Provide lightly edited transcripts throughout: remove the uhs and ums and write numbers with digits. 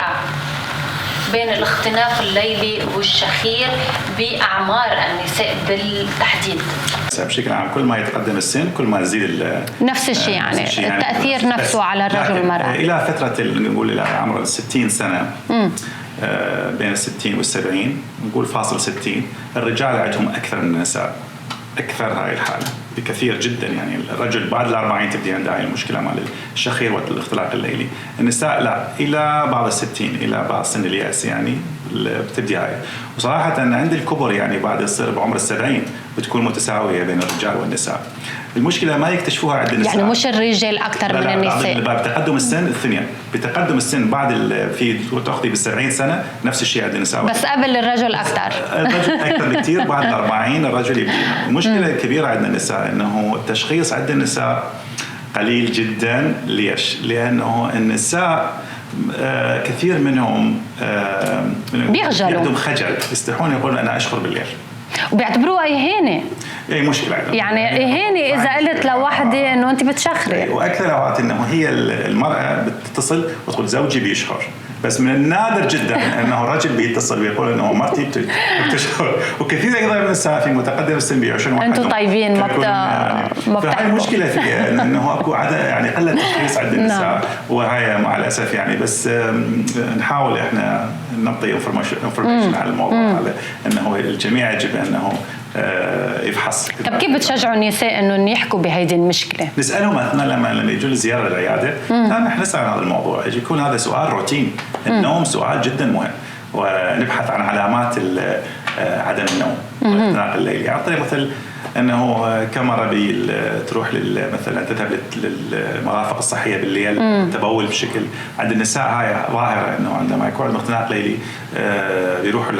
سريعة بين الاختناق الليلي والشخير بأعمار النساء بالتحديد؟ بشكل عام كل ما يتقدم السن كل ما يزيد نفس الشيء يعني التأثير نفسه على الرجل والمرأة. إلى فترة نقول إلى عمر 60 سنة بين 60 وال70 نقول فاصل 60 الرجال عندهم أكثر من النساء، أكثر هاي الحالة بكثير جدا. يعني الرجل بعد ال40 تبدي عنده هاي المشكلة مال الشخير والاختلاق الليلي. النساء لا، إلى بعض 60 إلى بعض سن اليأس يعني بتبدي هاي. وصراحة عند الكبر يعني بعد يصير بعمر 70 بتكون متساوية بين الرجال والنساء. المشكلة ما يكتشفوها عند النساء، يعني مش الرجال أكثر من النساء. بتقدم السن الاثنين، بتقدم السن بعد في تأخذي بال70 سنة نفس الشيء عند النساء، بس قبل الرجل أكثر. الرجل أكثر بكثير، بعد ال40 الرجل يبدي. المشكلة الكبيرة عند النساء إنه التشخيص عند النساء قليل جدا. ليش؟ لأنه النساء كثير منهم بيخجلوا، عندهم خجل، يستحون يقولون أنا أشخر بالليل وبيعتبروها إهانة. اي مشكله يعني إهانة اذا قلت لوحدي انه انت بتشخري. واكثر اوقات انه هي المراه بتتصل وتقول زوجي بيشخر، بس من النادر جدا انه رجل بيتصل ويقول انه مرتي بتشخر. وكثير ايضا من النساء في متقدم السن بيعيشون وحدهم. انتم طيبين ما فهي المشكله فيها انه اكو يعني قله تشخيص عند النساء. وهي مع الاسف يعني بس نحاول احنا نعطي انفورميشن على الموضوع، على انه الجميع يجب انه يفحص. طب كيف بتشجعوا النساء انه يحكوا بهيدي المشكله؟ نسالهم مثلا لما يجوا لزياره العياده، نحن نسال عن هذا الموضوع، يكون هذا سؤال روتين. النوم سؤال جدا مهم، ونبحث عن علامات عدم النوم والاختناق الليلي عن طريق مثل انه كمرة تروح مثلا تذهب للمرافق الصحيه بالليل، تبول بشكل. عند النساء هاي ظاهره انه عندما يكون عندهم اختناق ليلي بيروحوا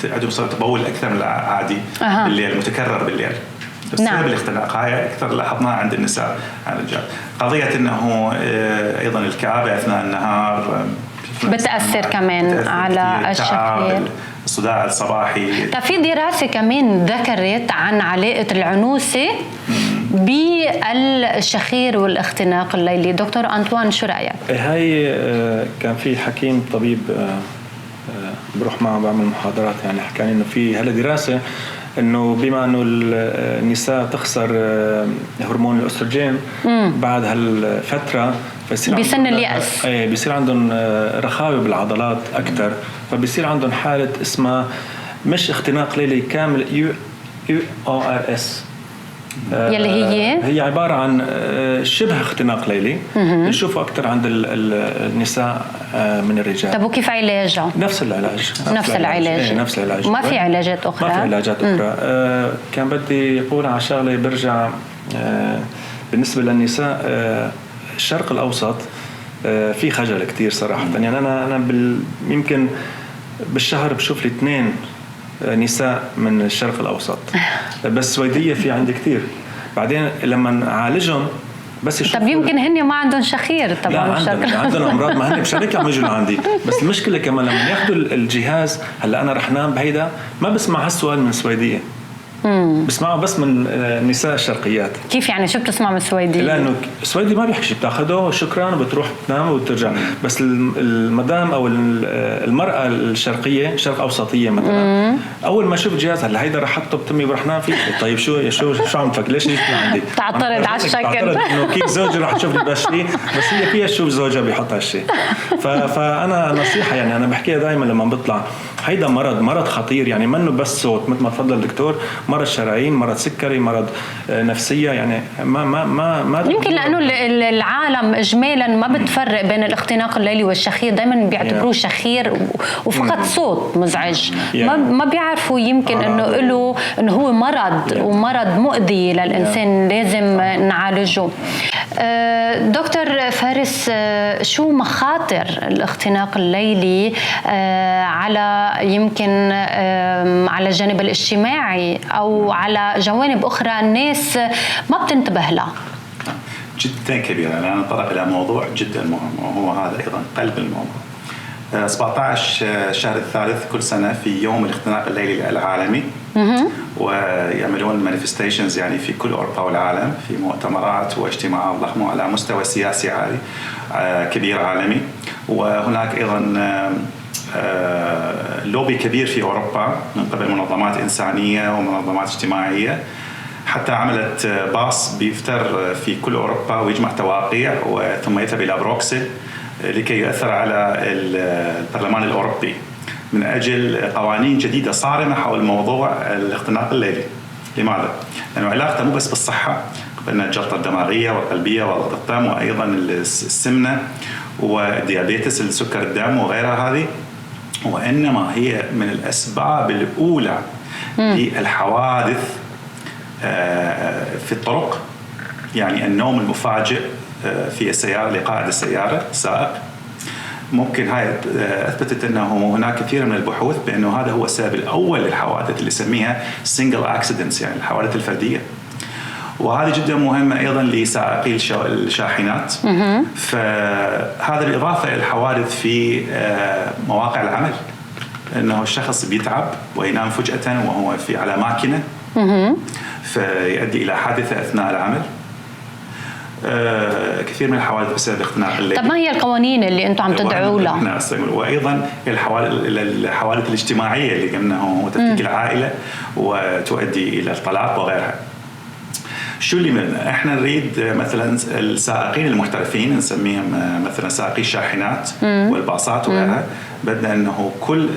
عندهم صار تبول اكثر من العادي بالليل، متكرر بالليل بسبب الاختناق. هاي اكثر لاحظناها عند النساء عن الرجال. قضيه انه ايضا الكآبه اثناء النهار بتأثر كمان على الشخير، الصداع الصباحي. طيب في دراسة كمان ذكرت عن علاقة العنوسة بالشخير والاختناق الليلي. دكتور أنطوان شو رأيك؟ هاي كان في حكيم طبيب بروح معه بعمل محاضرات، يعني حكى انه في هالدراسة انه بما انه النساء تخسر هرمون الاستروجين بعد هالفترة بسن اليأس، بيصير عندهم رخاوة بالعضلات أكثر، فبيصير عندهم حالة اسمها مش اختناق ليلي كامل، URS، يلي هي عبارة عن شبه اختناق ليلي. نشوفه أكثر عند النساء من الرجال. طب وكيف علاجه؟ نفس العلاج. نفس العلاج. ما في علاجات أخرى؟ ما في علاجات أخرى. كان بدي يقول على شغلة برجع بالنسبة للنساء الشرق الأوسط في خجل كتير صراحة. يعني أنا يمكن بالشهر بشوف لي 2 نساء من الشرق الأوسط، بس سويدية في عندي كتير. بعدين لما نعالجهم بس يشوفوا. طب يمكن هن ما عندهم شخير طبعا. لا عندهم أمراض ما هن بشركة عم يجوا عندي. بس المشكلة كمان لما ياخذوا الجهاز، هلا أنا رح نام بهيدا ما بسمع هالسؤال من سويدية، بسمعه بس من النساء الشرقيات. كيف يعني شو بتسمع من السويدي؟ لانه السويدي ما بيحكي شيء، بتاخده شكرا وبتروح تنام وترجع. بس المدام او المراه الشرقيه شرق اوسطيه مثلا اول ما اشوف جهاز هلا هيدا رح احطه بتمي ورح نام فيه. طيب شو عم تفكر ليش يطلع عندي؟ تعترض على الشكل انه كيف زوجي رح تشوفني بشري، بس هي فيها تشوف زوجها بيحط هالشيء. فانا نصيحه يعني انا بحكيها دائما لما بطلع، هيدا مرض خطير. يعني منه بس صوت مثل ما تفضل الدكتور، مرض شرايين، مرض سكري، مرض نفسية. يعني ما يمكن لأنه العالم إجمالا ما بتفرق بين الاختناق الليلي والشخير، دايما بيعتبروه شخير وفقط صوت مزعج. ما بيعرفوا يمكن إنه هو مرض ومرض مؤذي للإنسان لازم نعالجه. دكتور فارس، شو مخاطر الاختناق الليلي على يمكن على الجانب الاجتماعي أو على جوانب أخرى الناس ما بتنتبه لها؟ جدا كبيرة. أنا أتطرق إلى موضوع جدا مهم وهو هذا أيضا قلب الموضوع. 17 شهر الثالث كل سنة في يوم الاختناق الليلي العالمي، ويعملون مانيفستيشنز يعني في كل أوروبا والعالم في مؤتمرات واجتماعات ضخمة على مستوى سياسي عالي كبير عالمي، وهناك أيضا لوبي كبير في أوروبا من قبل منظمات إنسانية ومنظمات اجتماعية، حتى عملت باص بيفتر في كل أوروبا ويجمع تواقيع ثم يذهب إلى بروكسل لكي يؤثر على البرلمان الأوروبي من أجل قوانين جديدة صارمة حول موضوع الاختناق الليلي. لماذا؟ لأنه علاقته مو بس بالصحة، قلنا الجلطة الدماغية والقلبية وضغط الدم وأيضا السمنة والديابيتس السكر الدم وغيرها هذه، وإنما هي من الأسباب الأولى للحوادث في الطرق. يعني النوم المفاجئ في السيارة لقائد السيارة السائق، ممكن هاي أثبتت أنه هناك كثير من البحوث بأنه هذا هو السبب الأول للحوادث اللي يسميها single accidents، يعني الحوادث الفردية. وهذه جدا مهمة أيضا لسائقي الشاحنات. فهذا بالإضافة إلى الحوادث في مواقع العمل، أنه الشخص بيتعب وينام فجأة وهو على ماكينة فيؤدي إلى حادثة أثناء العمل. كثير من الحوادث بسبب اختناق الليل. طب ما هي القوانين اللي أنتم عم تدعوا لها؟ وأيضا الحوادث الاجتماعية اللي قلنا هو تفكيك العائلة وتؤدي إلى الطلاق وغيرها. شو اللي منه؟ احنا نريد مثلا السائقين المحترفين نسميهم مثلا سائقي الشاحنات والباصات وغيرها، بدنا انه كل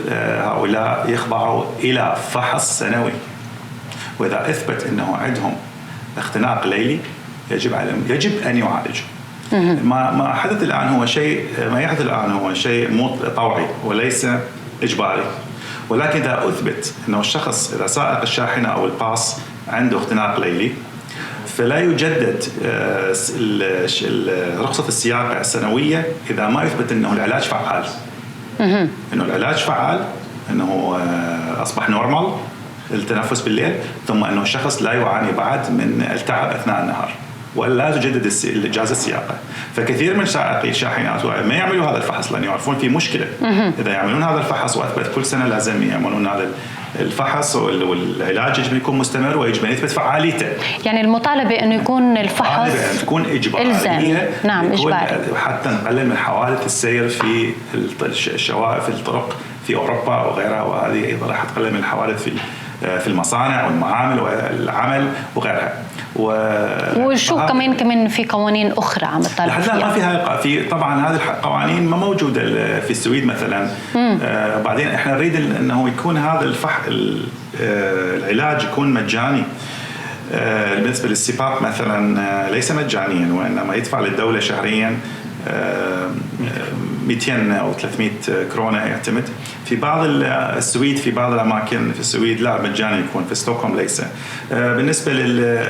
هؤلاء يخضعوا الى فحص سنوي، واذا اثبت انه عندهم اختناق ليلي يجب ان يعالج. ما حدث الان هو شيء ما يحدث الان هو شيء طوعي وليس اجباري، ولكن اذا اثبت انه الشخص اذا سائق الشاحنه او الباص عنده اختناق ليلي فلا يجدد رخصة السياقة السنوية إذا ما يثبت أنه العلاج فعال. أنه العلاج فعال، أنه أصبح نورمال التنفس بالليل، ثم أنه الشخص لا يعاني بعد من التعب أثناء النهار، ولا تجدد إجازة السياقة. فكثير من سائقي الشاحنات ما يعملوا هذا الفحص لأن يعرفون في مشكلة. إذا يعملون هذا الفحص وأثبت كل سنة لازم يعملون هذا الفحص، والعلاج يجب يكون مستمر ويجب أن يثبت فعاليته. يعني المطالبة أنه يكون الفحص تكون إجبارية. نعم إجباري، حتى نقلل من حوادث السير في الشوارع في الطرق في أوروبا وغيرها، وهذه أيضا راح تقلل من الحوادث في المصانع والمعامل والعمل وغيرها. وشو كمان في قوانين أخرى عم تطالب فيها؟ لا، ما فيها. في طبعا هذه القوانين ما موجودة في السويد مثلا. بعدين احنا نريد انه يكون هذا العلاج يكون مجاني. بالنسبة للسباق مثلا ليس مجانيا، وإنما يدفع للدولة شهريا 200 أو 300 كرونة يعتمد. في بعض السويد في بعض الأماكن في السويد لا مجاني يكون، في ستوكهولم ليس. بالنسبة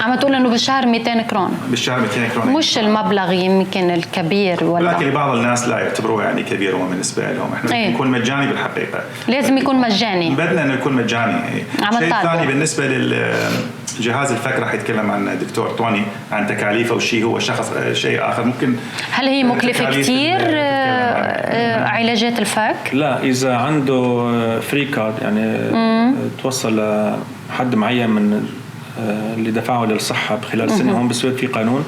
عم تقول إنه بالشهر 200 كرون؟ بالشهر 200 كرون مش المبلغ يمكن الكبير، ولا لكن بعض الناس لا يعتبروه يعني كبير هو بالنسبة لهم. إحنا يكون مجاني بالحقيقة، لازم يكون مجاني، بدنا إنه يكون مجاني. شيء ثاني بالنسبة جهاز الفك راح يتكلم عن الدكتور توني عن تكاليفه وشيء هو شيء آخر. ممكن هل هي مكلفة كتير علاجات الفك؟ لا، إذا عنده فري كارد يعني توصل لحد معين من اللي دفعه للصحة بخلال سنة. هون بالسويد في قانون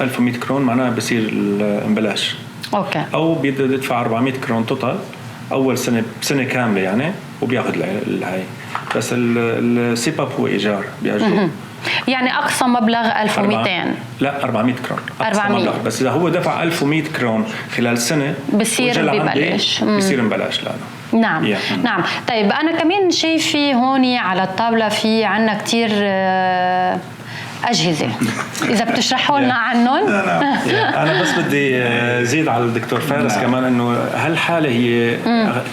1100 كرون معناها بصير ببلاش. أوكي. أو بيدفع 400 كرون توتال أول سنة كاملة يعني، وبياخد الهاي. بس السيباب هو إيجار بيأجره. يعني أقصى مبلغ 1200. لا 400 كرون 400. بس إذا هو دفع 1100 كرون خلال سنة بصير ببلاش. بصير ببلاش. لا نعم نعم. طيب أنا كمان شايفة هوني على الطاولة في عنا كتير أجهزة، إذا بتشرحوا لنا عنهم. أنا بس بدي زيد على الدكتور فارس كمان إنه هالحالة هي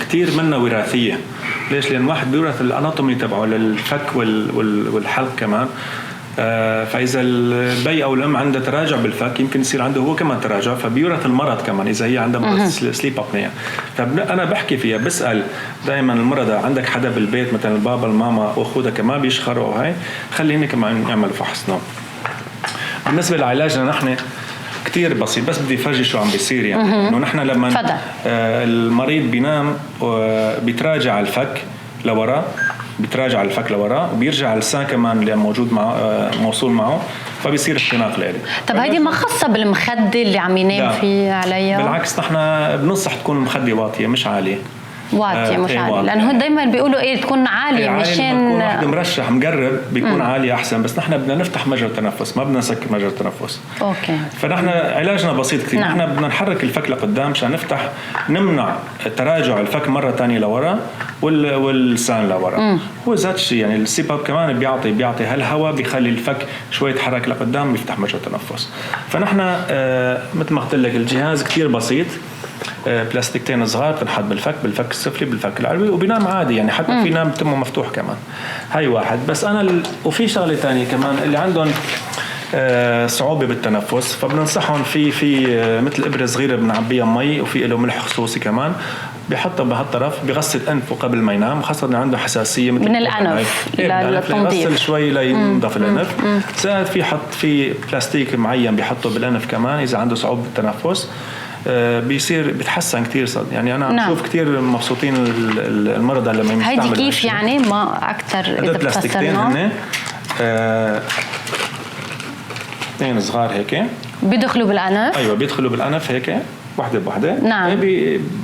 كتير منها وراثية. ليش؟ لأن واحد بيورث الأناتومي تبعه للفك والحلق كمان. فإذا البي أو الأم عنده تراجع بالفك يمكن يصير عنده هو كمان تراجع، فبيورث المرض كمان إذا هي عندها مرض سليب أبنيا. فأنا بحكي فيها بسأل دائما المرضى عندك حدا بالبيت مثلا البابا الماما وأخوذها كمان بيشخروا هاي، خليني كمان يعملوا فحص نوم. بالنسبة لعلاجنا نحن كتير بسيط، بس بدي فرجي شو عم بيصير يعني. إنه نحن لما المريض بينام بيتراجع الفك لورا، بيتراجع الفك لورا وبيرجع اللسان كمان اللي موجود معه موصول معه، فبيصير اختناق لإلي. طب هيدي ما خاصة بالمخدة اللي عم ينام فيه عليها؟ بالعكس نحن بننصح تكون المخدة واطية مش عالية. واطية مش عالية، لأنه دايما بيقولوا تكون عالية مشان يكون واحد مرشح مقرب بيكون عالي أحسن، بس نحن بدنا نفتح مجرى التنفس، ما بدنا نسكر مجرى التنفس. أوكي. فنحن علاجنا بسيط كثير. نحن بدنا نحرك الفك لقدام مشان نفتح، نمنع تراجع الفك مرة تانية لورا واللسان لورا. هو ذات الشيء، يعني السي باب كمان بيعطي هالهواء بيخلي الفك شوي يتحرك لقدام بيفتح مجرى التنفس. فنحن مثل ما قلت لك الجهاز كثير بسيط، بلاستيكتين صغار بتنحط بالفك السفلي بالفك العلوي وبينام عادي، يعني حتى في نام تمه مفتوح كمان. هاي واحد. بس انا وفي شغله تانية كمان اللي عندهم صعوبه بالتنفس، فبننصحهم في مثل ابره صغيره بنعبيها مي وفي له ملح خصوصي كمان، بيحطها بهالطرف، بيغسل انفه قبل ما ينام، خاصه انه عنده حساسيه مثل من الانف للتنظيف، يغسل شوي لينظف الانف. ساعات في بلاستيك معين بيحطه بالانف كمان اذا عنده صعوبه بالتنفس، بيصير بيتحسن كتير صد. يعني أنا بشوف كتير مبسوطين المرضى لما يستعملوا. هيدي كيف يعني ما أكتر إذا بتفسرنا؟ اثنين صغار هيك بيدخلوا بالأنف. أيوة بيدخلوا بالأنف هيك واحدة بوحدة. نعم.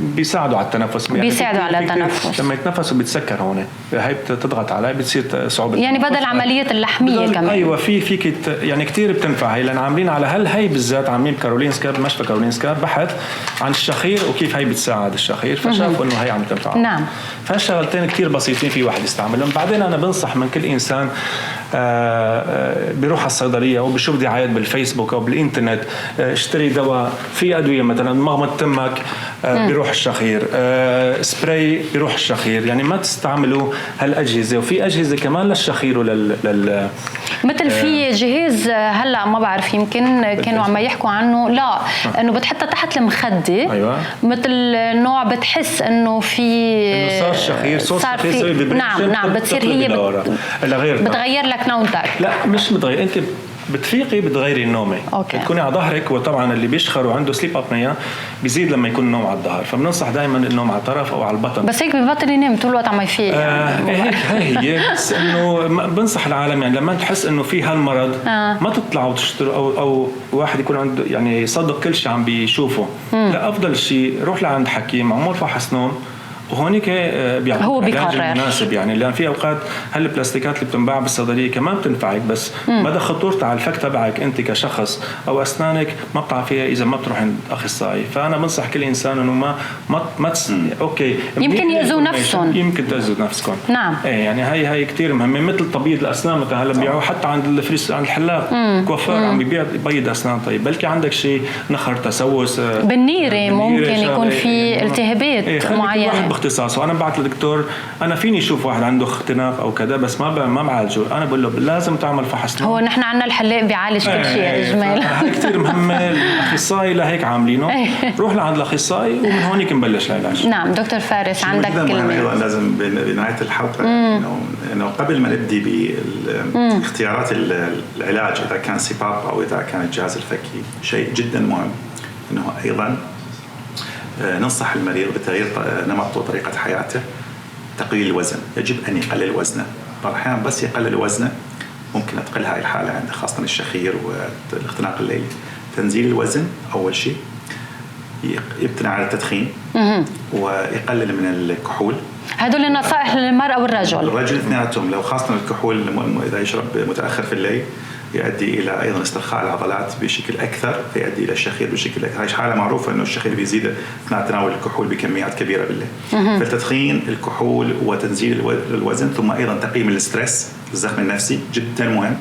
بيساعدوا على التنفس، بيساعدوا على التنفس. لما يتنفسوا بيتسكر هون، هي بتضغط عليه بتصير صعوبة يعني بدل عملية اللحمية كمان. أيوة في يعني كتير بتنفع هي، لأن عاملين على هي بالذات، عاملين بكارولينسكا بمشفى كارولينسكا بحث عن الشخير وكيف هي بتساعد الشخير، فشافوا إنه هي عم تنفع. نعم. فهالشغلتين كتير بسيطين في واحد يستعملهم. بعدين أنا بنصح من كل إنسان بيروح على الصيدلية وبيشوف دعايات بالفيسبوك أو بالإنترنت، اشتري دواء، في أدوية مثلا مغمض تمك بيروح الشخير، سبراي بيروح الشخير. يعني ما تستعملوا هالأجهزة، وفي أجهزة كمان للشخير مثل في جهاز هلا ما بعرف يمكن كانوا عم يحكوا عنه، لا انه بتحطها تحت المخدة. أيوة. مثل نوع بتحس انه في صار الشخير صار في نعم بتصير هي بتغير لك نومتك. لا مش بتغير، انت بتفيقي بتغيري النومه. بتكوني على ظهرك، وطبعا اللي بيشخر وعنده سليب ابنيا بيزيد لما يكون النوم على الظهر، فبننصح دائما النوم على الطرف او على البطن. بس هيك ببطل ينام طول الوقت عم يفيق. هيك هي بس انه بنصح العالم يعني لما تحس انه في هالمرض ما تطلعوا تشتروا او واحد يكون عنده يعني يصدق كل شيء عم بيشوفه. لا افضل شيء روح لعند حكيم عمور فحص نوم، وهونيك هو بيقرر المناسب. يعني لان في اوقات هالبلاستيكات اللي بتنباع بالصيدليه كمان بتنفعك، بس مدى خطورتها على الفك تبعك انت كشخص او اسنانك ما بتعرفيها اذا ما بتروح عند اخصائي. فانا بنصح كل انسان انه ما اوكي يمكن يأذوا نفسهم، يمكن تأذوا نفسكم. نعم. يعني هي كثير مهمه. مثل طبيب الاسنان مثلا هلا بيبيعوا حتى عند الفريس، عند الحلاق كوافير عم بيبيع بيض اسنان. طيب بلكي عندك شيء نخر، تسوس بالنيره، ممكن يكون في التهابات معينه اختصاصه. انا بعت للدكتور، انا فيني اشوف واحد عنده اختناق او كذا بس ما بعالجه، انا بقول له لازم تعمل فحص. هو نحن عندنا الحلاق بيعالج كل شيء يا جمال. هاي كثير مهمه. الاخصائي لهيك عاملينه، روح لعند الاخصائي ومن هونيك نبلش العلاج. نعم دكتور فارس عندك كلمه. ايضا لازم بنهايه الحلقه انه قبل ما نبدي باختيارات العلاج اذا كان سيباب او اذا كان الجهاز الفكي، شيء جدا مهم انه ايضا ننصح المريض بتغيير نمط وطريقة حياته. تقليل الوزن، يجب أن يقلل وزنه. بعض الأحيان بس يقلل وزنه ممكن تقل هاي الحالة عنده، خاصة الشخير والاختناق الليلي. تنزيل الوزن أول شيء، يبتعد عن التدخين ويقلل من الكحول. هدول النصائح للمرأة والرجل. الرجل اثنيناتهم، لو خاصة الكحول إذا يشرب متأخر في الليل يؤدي إلى أيضا استرخاء العضلات بشكل أكثر، فيؤدي إلى الشخير بشكل أكثر. هاي حالة معروفة إنه الشخير بيزيد أثناء تناول الكحول بكميات كبيرة بالليل. فالتدخين، الكحول، وتنزيل الوزن، ثم أيضا تقييم الاسترس، الزخم النفسي جدا مهم،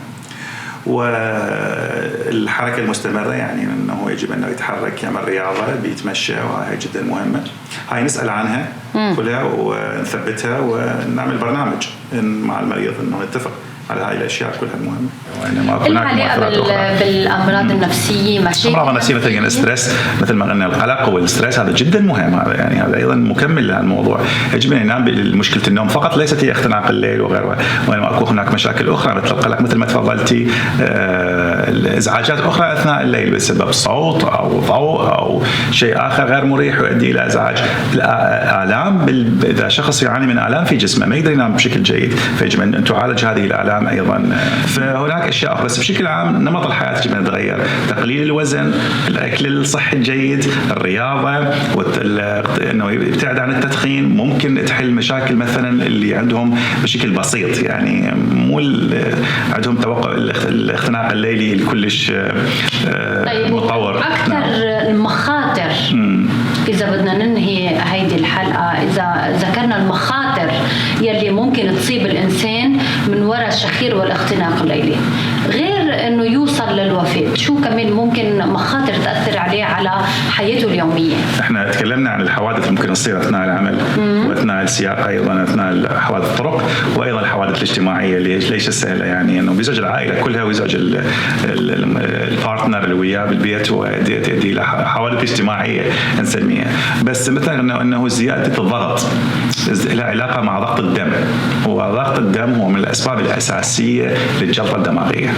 والحركة المستمرة، يعني أنه يجب أنه يتحرك، يعمل رياضة، بيتمشى، وهي جدا مهمة. هاي نسأل عنها كلها ونثبتها ونعمل برنامج مع المريض أنه نتفق على هاي الاشياء كلها المهمه. العلاقه بالامراض النفسيه، مشاكل الامراض النفسيه مثل الاسترس، مثل ما قلنا القلق والستريس، هذا جدا مهم. هذا يعني هذا ايضا مكمل للموضوع. يجب ان ينام بمشكله النوم فقط، ليست هي اختناق الليل وغيره، وانما اكو هناك مشاكل اخرى مثل القلق، مثل ما تفضلتي، الازعاجات اخرى اثناء الليل بسبب صوت او ضوء او شيء اخر غير مريح يؤدي الى ازعاج. الالام، اذا شخص يعاني من الام في جسمه ما يقدر ينام بشكل جيد، فيجب ان تعالج هذه الالام عام أيضا. فهناك أشياء، بس بشكل عام نمط الحياة يجب أن يتغير. تقليل الوزن، الأكل الصحي الجيد، الرياضة، إنه يبتعد عن التدخين، ممكن تحل مشاكل مثلا اللي عندهم بشكل بسيط، يعني مو عندهم توقع الاختناق الليلي الكلش متطور. أكثر المخاطر إذا بدنا ننهي هيدي الحلقة، إذا ذكرنا المخاطر يلي ممكن تصيب الإنسان من وراء الشخير والاختناق الليلي، غير إنه يوصل للوفاة، شو كمان ممكن مخاطر تأثر عليه على حياته اليومية؟ إحنا تكلمنا عن الحوادث اللي ممكن تصير أثناء العمل وأثناء السياقة، أيضا أثناء حوادث الطرق، وأيضا الحوادث الاجتماعية اللي ليش السهلة، يعني إنه بيزعج العائلة كلها ويزعج البارتنر اللي وياه بالبيت، ويؤدي إلى حوادث اجتماعية نسميها. بس مثلا إنه زيادة الضغط لها علاقة مع ضغط الدم، وضغط الدم هو من الأسباب الأساسية للجلطة الدماغية.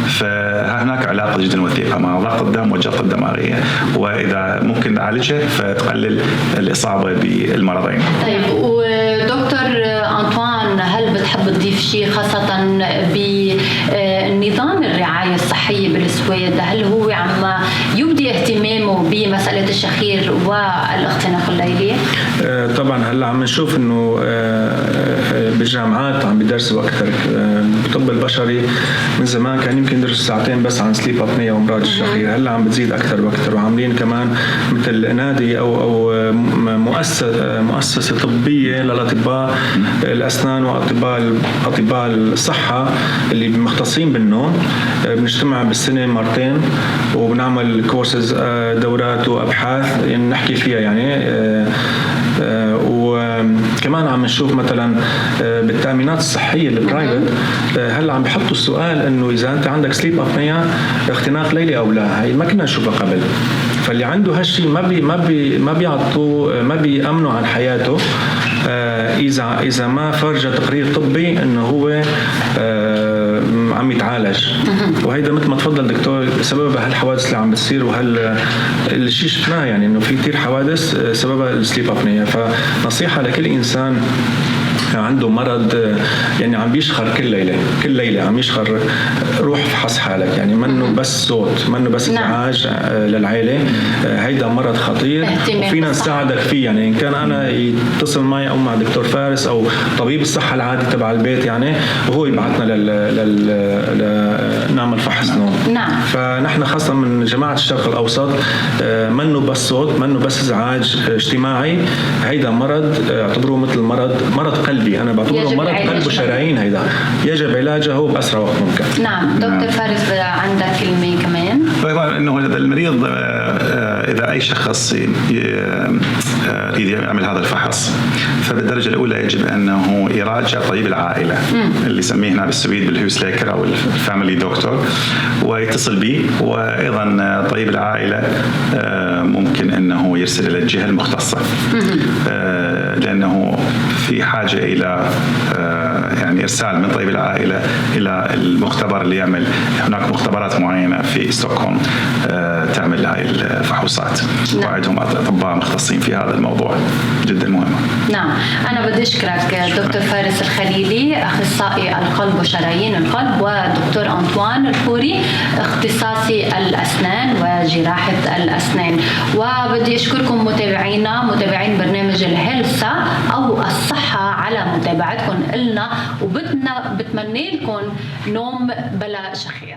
فهناك علاقة جدا وثيقة مع ضغط الدم والجلطة الدماغية، وإذا ممكن نعالجها فتقلل الإصابة بالمرضين. طيب ودكتور أنطوان، هل بتحب تضيف شيء خاصة بنظام الرعاية الصحية بالسويد؟ هل هو عم يبدي اهتمامه بمسألة الشخير والاختناق الليلي؟ طبعا هلا عم نشوف انه بالجامعات عم بيدرسوا اكثر. بالطب البشري من زمان كان يمكن يدرسوا ساعتين بس عن سليب ابنيا وامراض الشخير، هلا عم بتزيد اكثر واكثر، وعاملين كمان مثل نادي او مؤسسه طبيه للاطباء الاسنان واطباء الصحه اللي مختصين بالنوم. بنجتمع بالسنه مرتين وبنعمل كورسز، دورات وابحاث يعني نحكي فيها يعني. وكمان عم نشوف مثلا بالتأمينات الصحية البرايفت هلا عم بيحطوا السؤال انه اذا انت عندك سليب ابنيا اختناق ليلي او لا. هي ما كنا نشوفها قبل، فاللي عنده هالشيء ما بيعطوه، ما بيأمنوا عن حياته اذا ما فرجى تقرير طبي انه هو عم يتعالج. وهيدا مثل ما تفضل دكتور سببها هالحوادث اللي عم بتصير، الشيء شفناه يعني انه في كثير حوادث سببها السليب ابنيا. فنصيحة لكل انسان عنده مرض يعني عم بيشخر كل ليلة عم يشخر، روح فحص حالك، يعني منه بس صوت، منه بس ازعاج للعائلة. هيدا مرض خطير وفينا نساعدك فيه، يعني إن كان أنا يتصل معي أو مع دكتور فارس أو طبيب الصحة العادي تبع البيت يعني، وهو يبعثنا نعمل فحص نوم. نعم. فنحن خاصة من جماعة الشرق الأوسط منه بس صوت، منه بس ازعاج اجتماعي. هيدا مرض اعتبروه مثل مرض قلبي، أنا بعتبره مرض قلب وشرايين. هيدا يجب علاجه بأسرع وقت ممكن. نعم. دكتور فارس عندك كلمة كمان؟ طبعا إنه المريض إذا أي شخص يريد يعمل هذا الفحص، فبالدرجة الأولى يجب أنه يراجع طبيب العائلة اللي يسميه هنا بالسويد بالهيوس ليكر أو الفاميلي دكتور، ويتصل به. وأيضا طبيب العائلة ممكن أنه يرسل إلى الجهة المختصة، لأنه في حاجة إلى يعني إرسال من طبيب العائلة إلى المختبر اللي يعمل. هناك مختبرات معينة في ستوكهولم تعمل هاي الفحوصات، وعندهم أطباء مختصين في هذا الموضوع جدا مهم. نعم. أنا بدي أشكرك دكتور فارس الخليلي، أخصائي القلب وشرايين القلب، ودكتور أنطوان الخوري، اختصاصي الأسنان وجراحة الأسنان. وبدي أشكركم متابعين برنامج الهيلثا أو الصحة على متابعتكم إلنا، وبتمنى لكم نوم بلا شخير.